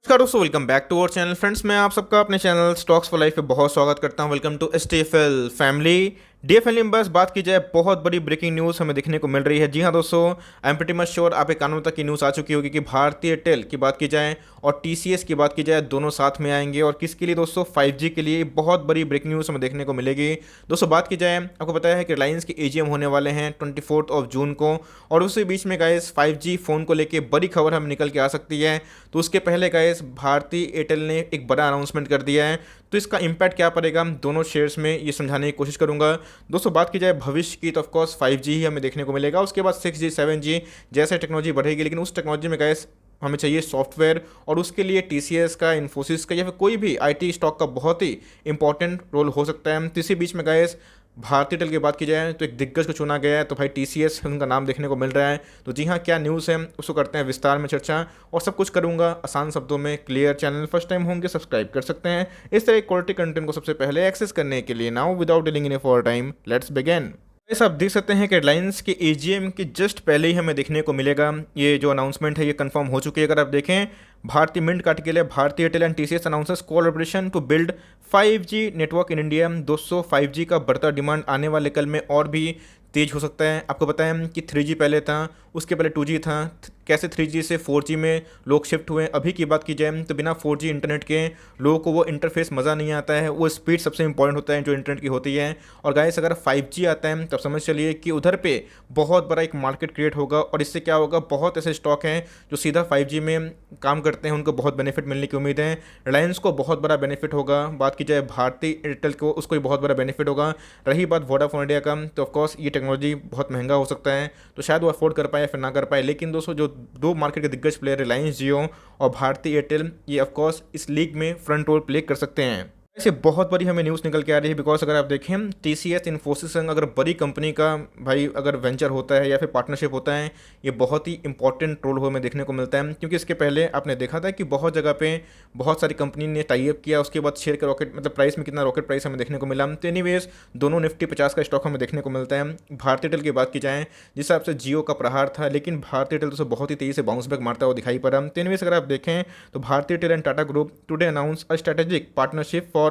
नमस्कार दोस्तों, welcome back to our channel. Friends, मैं आप सबका अपने चैनल स्टॉक्स फॉर लाइफ पे बहुत स्वागत करता हूं। Welcome to STFL family. DFL में बस बात की जाए, बहुत बड़ी ब्रेकिंग न्यूज़ हमें देखने को मिल रही है। जी हां दोस्तों, I am pretty much sure आप एक कानों तक की न्यूज़ आ चुकी होगी कि भारतीय एयरटेल की बात की जाए और टीसीएस की बात की जाए, दोनों साथ में आएंगे। और किसके लिए दोस्तों? 5G के लिए बहुत बड़ी ब्रेकिंग न्यूज़ हमें देखने को मिलेगी। दोस्तों बात की जाए, आपको पता है कि रिलायंस के एजीएम होने वाले हैं 24 जून को, और उसी बीच में गाइस 5G फ़ोन को लेके बड़ी खबर हमें निकल के आ सकती है। तो उसके पहले गाइस भारतीय एयरटेल ने एक बड़ा अनाउंसमेंट कर दिया है। तो इसका इम्पैक्ट क्या पड़ेगा दोनों शेयर्स में, ये समझाने की कोशिश करूंगा। दोस्तों बात की जाए भविष्य की, तो ऑफकोर्स 5G ही हमें देखने को मिलेगा। उसके बाद 6G 7G जैसे टेक्नोलॉजी बढ़ेगी, लेकिन उस टेक्नोलॉजी में गाइस हमें चाहिए सॉफ्टवेयर, और उसके लिए टीसीएस का, इन्फोसिस का या फिर कोई भी आईटी स्टॉक का बहुत ही इंपॉर्टेंट रोल हो सकता है। तो इसी बीच में गाइस भारतीय एयरटेल की बात की जाए तो एक दिग्गज को चुना गया है। तो भाई टीसीएस उनका नाम देखने को मिल रहा है। तो जी हाँ, क्या न्यूज़ है उसको करते हैं विस्तार में चर्चा, और सब कुछ करूंगा आसान शब्दों में क्लियर। चैनल फर्स्ट टाइम होंगे सब्सक्राइब कर सकते हैं इस तरह क्वालिटी कंटेंट को सबसे पहले एक्सेस करने के लिए। Now without dealing in for time, let's begin. इस आप देख सकते हैं कि रिलायंस के एजीएम के जस्ट पहले ही हमें देखने को मिलेगा ये जो अनाउंसमेंट है, ये कंफर्म हो चुकी है। अगर आप देखें, भारतीय मिंट का आर्टिकल है, Bharti Airtel and TCS announces collaboration to build 5G network in India. दोस्तों 5G का बढ़ता डिमांड आने वाले कल में और भी तेज हो सकता है। आपको पता है कि 3G पहले था, उसके पहले 2G था, कैसे 3G से 4G में लोग शिफ्ट हुए। अभी की बात की जाए तो बिना 4G इंटरनेट के लोगों को वो इंटरफेस मज़ा नहीं आता है। वो स्पीड सबसे इंपॉर्टेंट होता है जो इंटरनेट की होती है। और गाइस अगर 5G आता है तब समझ चलिए कि उधर पे बहुत बड़ा एक मार्केट क्रिएट होगा, और इससे क्या होगा, बहुत ऐसे स्टॉक हैं जो सीधा 5G में काम करते हैं, उनको बहुत बेनिफिट मिलने की उम्मीद है। रिलायंस को बहुत बड़ा बेनिफिट होगा। बात की जाए भारतीय एयरटेल को, उसको भी बहुत बड़ा बेनिफिट होगा। रही बात वोडाफोन आइडिया का, तो ऑफकोर्स ये टेक्नोलॉजी बहुत महंगा हो सकता है, तो शायद वो अफोर्ड कर पाए या फिर ना कर पाए। लेकिन दोस्तों जो दो मार्केट के दिग्गज प्लेयर रिलायंस जियो और भारतीय एयरटेल, ये ऑफकोर्स इस लीग में फ्रंट रोल प्ले कर सकते हैं। ऐसे बहुत बड़ी हमें न्यूज़ निकल के आ रही है, बिकॉज अगर आप देखें टीसीएस इन्फोसिस संग अगर बड़ी कंपनी का भाई अगर वेंचर होता है या फिर पार्टनरशिप होता है, ये बहुत ही इंपॉर्टेंट रोल हमें देखने को मिलता है। क्योंकि इसके पहले आपने देखा था कि बहुत जगह पे बहुत सारी कंपनी ने टाई अप किया, उसके बाद शेयर का रॉकेट, मतलब प्राइस में कितना रॉकेट प्राइस हमें देखने को मिला। तो एनीवेज दोनों निफ्टी 50 का स्टॉक हमें देखने को मिलता है। भारतीय एयरटेल की बात की जाए, जिस हिसाब से जियो का प्रहार था, लेकिन भारतीय एयरटेल तो बहुत ही तेज़ी से बाउंस बैक मारता हुआ दिखाई पड़ा। तो एनीवेज अगर आप देखें तो भारतीय Airtel and Tata group today announce a strategic partnership for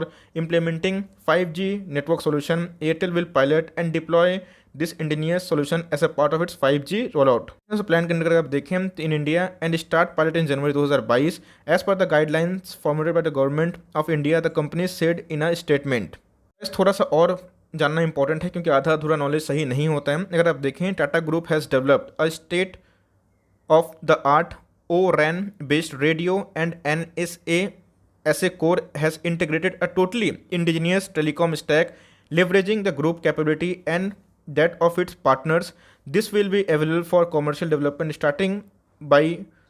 implementing 5G network solution. Airtel will pilot and deploy this ingenious solution as a part of its 5G rollout. तो प्लान के अंदर आप देखें तो in India and start pilot in January 2022 as per the guidelines formulated by the government of India, the company said in a statement. थोड़ा सा और जानना इंपॉर्टेंट है क्योंकि आधा अधूरा नॉलेज सही नहीं होता है। अगर आप देखें, Tata group has developed a state of the art O-RAN based radio and NSA as a core has integrated a totally indigenous telecom stack leveraging the group capability and that of its partners. This will be available for commercial development starting by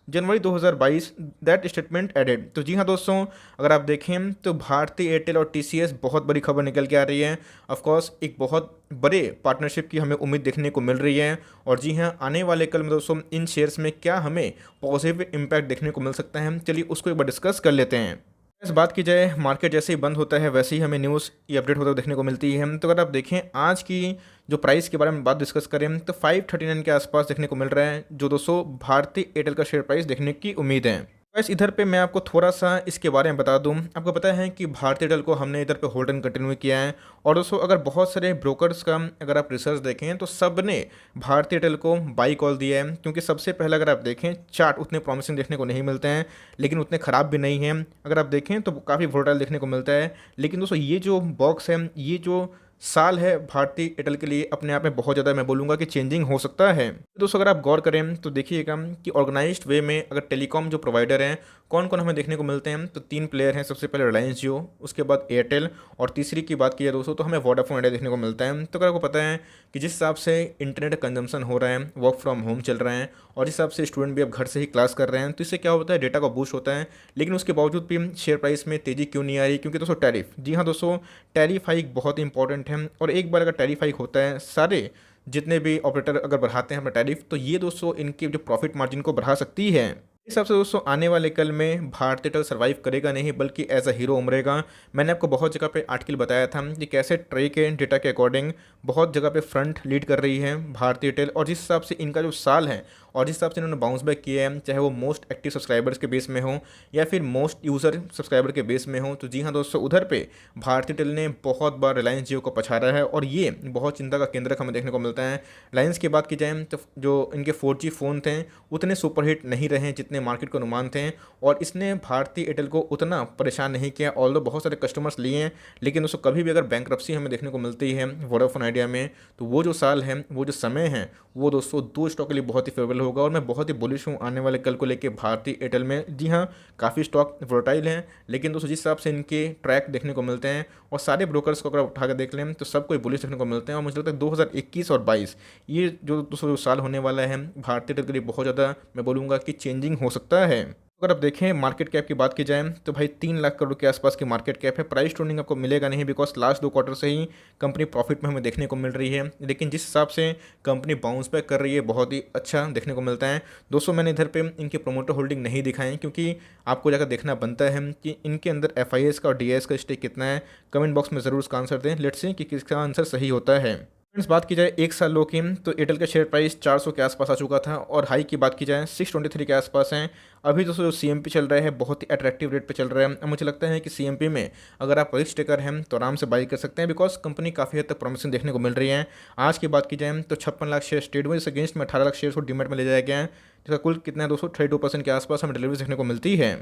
January 2022, that statement added. तो जी हाँ दोस्तों, अगर आप देखें तो भारतीय Airtel और टीसीएस बहुत बड़ी खबर निकल के आ रही है। ऑफकोर्स एक बहुत बड़े पार्टनरशिप की हमें उम्मीद देखने को मिल रही है। और जी हाँ, आने वाले कल में दोस्तों इन शेयर्स में क्या हमें पॉजिटिव इम्पैक्ट देखने को मिल सकता है, चलिए उसको एक बार डिस्कस कर लेते हैं। इस बात की जाए, मार्केट जैसे ही बंद होता है वैसे ही हमें न्यूज़ ये अपडेट होता देखने को मिलती है। तो अगर आप देखें आज की जो प्राइस के बारे में बात डिस्कस करें तो 539 के आसपास देखने को मिल रहा है, जो दोस्तों भारतीय एयरटेल का शेयर प्राइस देखने की उम्मीद है। बस इधर पे मैं आपको थोड़ा सा इसके बारे में बता दूं। आपको पता है कि भारतीय एयरटेल को हमने इधर पे होल्ड एंड कंटिन्यू किया है, और दोस्तों अगर बहुत सारे ब्रोकर्स का अगर आप रिसर्च देखें तो सब ने भारतीय एयरटेल को बाई कॉल दिया है। क्योंकि सबसे पहले अगर आप देखें, चार्ट उतने प्रॉमिसिंग देखने को नहीं मिलते हैं, लेकिन उतने ख़राब भी नहीं हैं। अगर आप देखें तो काफ़ी वोलेटाइल देखने को मिलता है। लेकिन दोस्तों ये जो बॉक्स है, ये जो साल है भारतीय एयरटेल के लिए, अपने आप में बहुत ज़्यादा मैं बोलूँगा कि चेंजिंग हो सकता है। दोस्तों अगर आप गौर करें तो देखिएगा कि ऑर्गेनाइज्ड वे में अगर टेलीकॉम जो प्रोवाइडर हैं कौन कौन हमें देखने को मिलते हैं, तो तीन प्लेयर हैं। सबसे पहले रिलायंस जियो, उसके बाद एयरटेल, और तीसरी की बात की जाए दोस्तों तो हमें वोडाफोन आइडिया देखने को मिलता है। तो अगर आपको पता है कि जिस हिसाब से इंटरनेट कंजम्पशन हो रहा है, वर्क फ्रॉम होम चल रहा है, और जिस हिसाब से स्टूडेंट भी अब घर से ही क्लास कर रहे हैं, तो इससे क्या होता है, डेटा का बूस्ट होता है। लेकिन उसके बावजूद भी शेयर प्राइस में तेज़ी क्यों नहीं आ रही? क्योंकि दोस्तों टैरिफ, जी हाँ दोस्तों, टैरिफ हाइक बहुत इंपॉर्टेंट है। और एक बार अगर टैरिफ हाइक होता है, सारे जितने भी ऑपरेटर अगर बढ़ाते हैं अपना टैरिफ, तो ये दोस्तों इनके जो प्रॉफिट मार्जिन को बढ़ा सकती है। इस हिसाब से दोस्तों आने वाले कल में भारतीय एयरटेल सर्वाइव करेगा नहीं, बल्कि एज अ हीरो उमरेगा। मैंने आपको बहुत जगह पे आर्टिकल बताया था कि कैसे ट्रे के डेटा के अकॉर्डिंग बहुत जगह पे फ्रंट लीड कर रही है भारतीय एयरटेल, और जिस हिसाब से इनका जो साल है और जिस हिसाब से इन्होंने बाउंस बैक किया है, चाहे वो मोस्ट एक्टिव सब्सक्राइबर्स के बेस में हो या फिर मोस्ट यूज़र सब्सक्राइबर के बेस में हो, तो जी हाँ दोस्तों, उधर पे भारती एयरटेल ने बहुत बार रिलायंस जियो को पछाड़ा है और ये बहुत चिंता का केंद्र हमें देखने को मिलता है। रिलायंस की बात की जाए तो जो इनके 4G फ़ोन थे उतने सुपरहिट नहीं रहे जितने मार्केट को अनुमान थे, और इसने भारती एयरटेल को उतना परेशान नहीं किया। ऑल्दो बहुत सारे कस्टमर्स लिए हैं, लेकिन उसको कभी भी अगर बैंकरप्सी हमें देखने को मिलती है वोडाफोन आइडिया में, तो वो जो साल है, वो जो समय है, वो दोस्तों दो स्टॉक के लिए बहुत ही फेवरेबल होगा। और मैं बहुत ही बुलिश हूँ आने वाले कल को लेकर भारती एयरटेल में। जी हाँ, काफ़ी स्टॉक वोलेटाइल हैं, लेकिन दोस्तों जिस हिसाब से इनके ट्रैक देखने को मिलते हैं और सारे ब्रोकर्स को अगर उठा कर देख लें तो सब कोई बुलिश देखने को मिलते हैं। और मुझे लगता है 2021 और 22 ये जो दोस्तों जो साल होने वाला है भारतीय एयरटेल के लिए बहुत ज़्यादा मैं बोलूँगा कि चेंजिंग हो सकता है। अगर आप देखें मार्केट कैप की बात की जाए तो भाई 3 लाख करोड़ के आसपास की मार्केट कैप है। प्राइस टू अर्निंग आपको मिलेगा नहीं, बिकॉज लास्ट 2 क्वार्टर से ही कंपनी प्रॉफिट में हमें देखने को मिल रही है, लेकिन जिस हिसाब से कंपनी बाउंस बैक कर रही है बहुत ही अच्छा देखने को मिलता है। दोस्तों मैंने इधर पे इनके प्रोमोटर होल्डिंग नहीं दिखाएं, क्योंकि आपको जाकर देखना बनता है कि इनके अंदर FIS का और DIS का स्टेक कितना है। कमेंट बॉक्स में ज़रूर उसका आंसर दें, लेट्स सी कि किसका आंसर सही होता है। फ्रेंड्स बात की जाए एक साल लो की, तो एयरटेल का शेयर प्राइस 400 के आसपास आ चुका था और हाई की बात की जाए 623 के आसपास हैं। अभी दोस्तों जो CMP चल रहा है बहुत ही अट्रैक्टिव रेट पे चल रहा है। मुझे लगता है कि CMP में अगर आप रिस्क टेकर हैं तो आराम से बाई कर सकते हैं, बिकॉज कंपनी काफ़ी हद तक प्रॉमिसिंग देखने को मिल रही है। आज की बात की जाए तो 56 लाख शेयर ट्रेड हुए, इस अगेंस्ट में 18 लाख शेयर को डीमैट में ले जाया गया है, जिसका कुल कितना है दोस्तों 32% के आसपास हमें डिलीवरी देखने को मिलती है।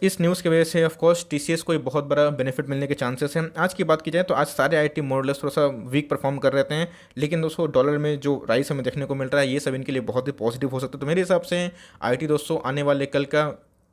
इस न्यूज़ की वजह से ऑफ कोर्स TCS को एक बहुत बड़ा बेनिफिट मिलने के चांसेस हैं। आज की बात की जाए तो आज सारे IT मोरलेस थोड़ा सा वीक परफॉर्म कर रहे हैं, लेकिन दोस्तों डॉलर में जो राइस हमें देखने को मिल रहा है ये सब इनके लिए बहुत ही पॉजिटिव हो सकता है। तो मेरे हिसाब से IT दोस्तों आने वाले कल का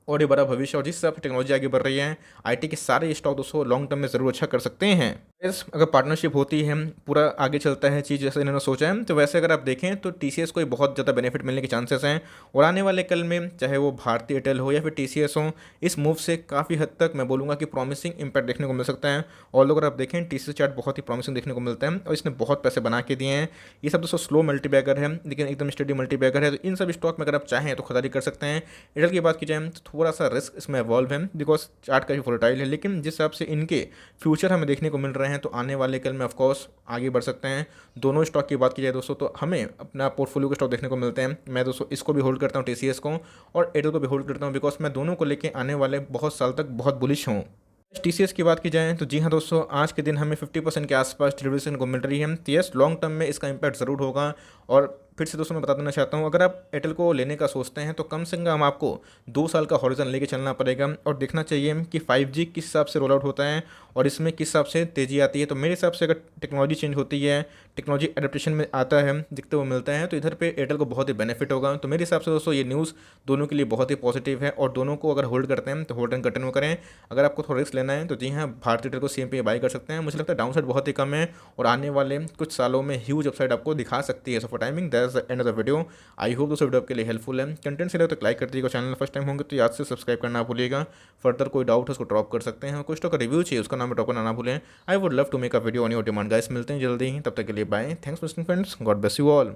और ये बड़ा भविष्य, और जिस हिसाब से टेक्नोलॉजी आगे बढ़ रही है IT के सारे स्टॉक दोस्तों लॉन्ग टर्म में ज़रूर अच्छा कर सकते हैं। अगर पार्टनरशिप होती है, पूरा आगे चलता है चीज़ जैसे इन्होंने सोचा है, तो वैसे अगर आप देखें तो TCS को बहुत ज़्यादा बेनिफिट मिलने के चांसेस हैं। और आने वाले कल में चाहे वो भारती एयरटेल हो या फिर TCS हो, इस मूव से काफ़ी हद तक मैं बोलूँगा कि प्रॉमिसिंग इंपैक्ट देखने को मिल सकता है। और अगर आप देखें TCS चार्ट बहुत ही प्रॉमिसिंग देखने को मिलता है और इसने बहुत पैसे बना के दिए हैं। ये सब दोस्तों स्लो मल्टीबैगर है, लेकिन एकदम स्टडी मल्टीबैगर है, तो इन सब स्टॉक में अगर आप चाहें तो खरीदारी कर सकते हैं। एयरटेल की बात की जाए तो थोड़ा सा रिस्क इसमें इवॉल्व है, बिकॉज चार्ट काफ़ी वोलेटाइल है, लेकिन जिस हिसाब से इनके फ्यूचर हमें देखने को मिल रहे हैं तो आने वाले कल में ऑफकोर्स आगे बढ़ सकते हैं। दोनों स्टॉक की बात की जाए दोस्तों तो हमें अपना पोर्टफोलियो के स्टॉक देखने को मिलते हैं। मैं दोस्तों इसको भी होल्ड करता हूँ TCS को, और एयरटेल को भी होल्ड करता हूँ, बिकॉज मैं दोनों को लेके आने वाले बहुत साल तक बहुत बुलिश हूँ। TCS की बात की जाए तो जी हाँ दोस्तों, आज के दिन हमें 50% के आसपास डिलीवरी को मिल रही है। तो यस, लॉन्ग टर्म में इसका इम्पैक्ट ज़रूर होगा। और फिर से दोस्तों मैं बता देना चाहता हूँ, अगर आप एयरटेल को लेने का सोचते हैं तो कम से कम आपको 2 साल का हॉरिजन लेके चलना पड़ेगा और देखना चाहिए कि 5G किस हिसाब से रोल आउट होता है और इसमें किस हिसाब से तेज़ी आती है। तो मेरे हिसाब से अगर टेक्नोलॉजी चेंज होती है, टेक्नोलॉजी एडेप्टेशन में आता है, दिखते हुए मिलता है, तो इधर पे एयरटेल को बहुत ही बेनिफिट होगा। तो मेरे हिसाब से दोस्तों ये न्यूज़ दोनों के लिए बहुत ही पॉजिटिव है, और दोनों को अगर होल्ड करते हैं तो होल्ड एंड कंटिन्यू करें। अगर आपको थोड़ा रिस्क लेना है तो जी हाँ, भारती एयरटेल को CMP बाई कर सकते हैं। मुझे लगता है डाउन साइड बहुत ही कम है और आने वाले कुछ सालों में ह्यूज अपसाइड आपको दिखा सकती है। So for timing that is the end of the video. I hope दोस्तों वीडियो आपके लिए हेल्पफुल है। कंटेंट से लगे तो लाइक कर दीजिएगा, चैनल फर्स्ट टाइम होंगे तो याद से सब्सक्राइब करना ना भूलिएगा। फर्दर कोई डाउट है उसको ड्रॉप कर सकते हैं, कुछ तो का रिव्यू चाहिए उसका नाम ड्रॉप करना ना भूलें। I would love to make a video on your demand guys. मिलते हैं जल्दी ही, तब तक के लिए bye. Thanks for listening friends, God bless you all.